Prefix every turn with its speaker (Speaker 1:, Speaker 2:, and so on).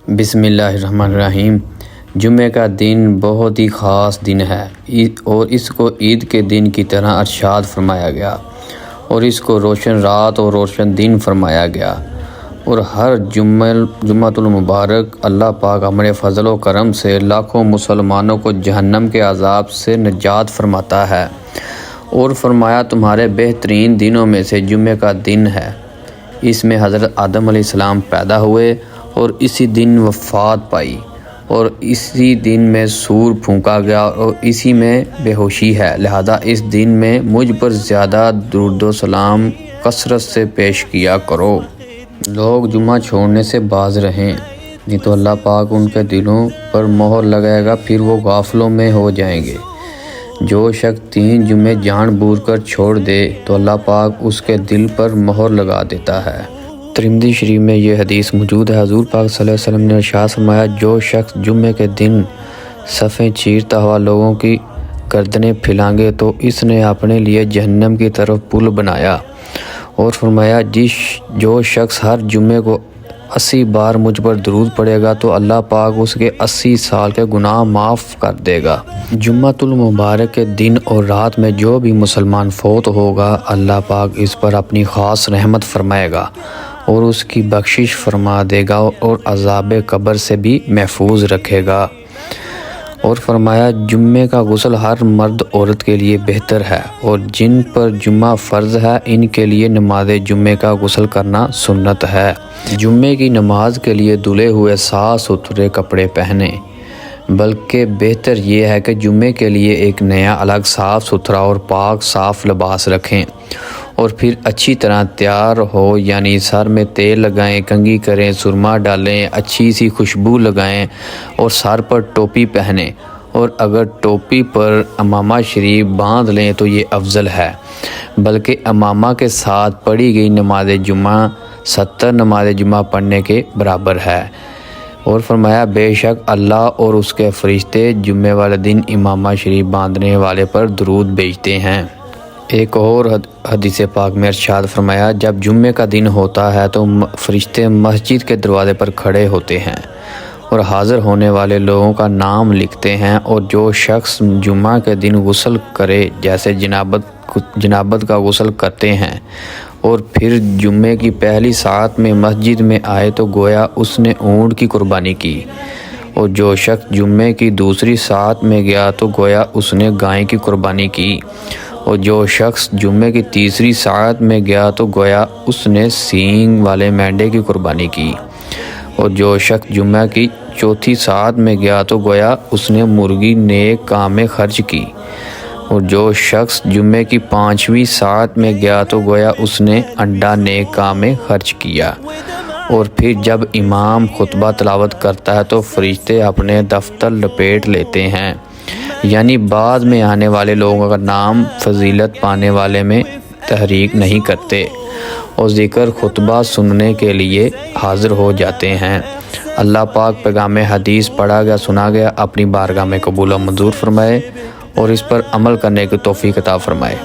Speaker 1: بسم اللہ الرحمن الرحیم۔ جمعہ کا دن بہت ہی خاص دن ہے اور اس کو عید کے دن کی طرح ارشاد فرمایا گیا اور اس کو روشن رات اور روشن دن فرمایا گیا، اور ہر جمعۃ المبارک اللہ پاک اپنے فضل و کرم سے لاکھوں مسلمانوں کو جہنم کے عذاب سے نجات فرماتا ہے، اور فرمایا تمہارے بہترین دنوں میں سے جمعہ کا دن ہے۔ اس میں حضرت آدم علیہ السلام پیدا ہوئے اور اسی دن وفات پائی، اور اسی دن میں سور پھونکا گیا اور اسی میں بے ہوشی ہے، لہذا اس دن میں مجھ پر زیادہ درود و سلام کثرت سے پیش کیا کرو۔ لوگ جمعہ چھوڑنے سے باز رہیں، نہیں تو اللہ پاک ان کے دلوں پر مہر لگائے گا، پھر وہ غافلوں میں ہو جائیں گے۔ جو شخص 3 جمعے جان بوجھ کر چھوڑ دے تو اللہ پاک اس کے دل پر مہر لگا دیتا ہے۔ ترمذی شریف میں یہ حدیث موجود ہے۔ حضور پاک صلی اللہ علیہ وسلم نے ارشاد فرمایا، جو شخص جمعے کے دن صفیں چیرتا ہوا لوگوں کی گردنیں پھیلائے تو اس نے اپنے لیے جہنم کی طرف پل بنایا، اور فرمایا جو شخص ہر جمعے کو 80 بار مجھ پر درود پڑھے گا تو اللہ پاک اس کے 80 سال کے گناہ معاف کر دے گا۔ جمعۃ المبارک کے دن اور رات میں جو بھی مسلمان فوت ہوگا، اللہ پاک اس پر اپنی خاص رحمت فرمائے گا اور اس کی بخشش فرما دے گا اور عذاب قبر سے بھی محفوظ رکھے گا، اور فرمایا جمعے کا غسل ہر مرد عورت کے لیے بہتر ہے، اور جن پر جمعہ فرض ہے ان کے لیے نماز جمعے کا غسل کرنا سنت ہے۔ جمعے کی نماز کے لیے دھلے ہوئے صاف ستھرے کپڑے پہنیں، بلکہ بہتر یہ ہے کہ جمعے کے لیے ایک نیا الگ صاف ستھرا اور پاک صاف لباس رکھیں، اور پھر اچھی طرح تیار ہو، یعنی سر میں تیل لگائیں، کنگھی کریں، سرما ڈالیں، اچھی سی خوشبو لگائیں اور سر پر ٹوپی پہنیں، اور اگر ٹوپی پر امامہ شریف باندھ لیں تو یہ افضل ہے، بلکہ امامہ کے ساتھ پڑھی گئی نماز جمعہ 70 نماز جمعہ پڑھنے کے برابر ہے، اور فرمایا بے شک اللہ اور اس کے فرشتے جمعے والے دن امامہ شریف باندھنے والے پر درود بھیجتے ہیں۔ ایک اور حدیث پاک میں ارشاد فرمایا، جب جمعے کا دن ہوتا ہے تو فرشتے مسجد کے دروازے پر کھڑے ہوتے ہیں اور حاضر ہونے والے لوگوں کا نام لکھتے ہیں، اور جو شخص جمعہ کے دن غسل کرے جیسے جنابت کا غسل کرتے ہیں اور پھر جمعے کی پہلی ساعت میں مسجد میں آئے تو گویا اس نے اونٹ کی قربانی کی، اور جو شخص جمعے کی دوسری ساعت میں گیا تو گویا اس نے گائے کی قربانی کی، اور جو شخص جمعے کی تیسری ساعت میں گیا تو گویا اس نے سینگ والے مینڈے کی قربانی کی، اور جو شخص جمعہ کی چوتھی ساعت میں گیا تو گویا اس نے مرغی نیک کام میں خرچ کی، اور جو شخص جمعے کی 5ویں ساعت میں گیا تو گویا اس نے انڈا نیک کام میں خرچ کیا۔ اور پھر جب امام خطبہ تلاوت کرتا ہے تو فرشتے اپنے دفتر لپیٹ لیتے ہیں، یعنی بعد میں آنے والے لوگوں کا نام فضیلت پانے والے میں تحریک نہیں کرتے، اور ذکر خطبہ سننے کے لیے حاضر ہو جاتے ہیں۔ اللہ پاک پیغام حدیث پڑھا گیا سنا گیا اپنی بارگاہ میں قبول و منظور فرمائے اور اس پر عمل کرنے کی توفیق عطا فرمائے۔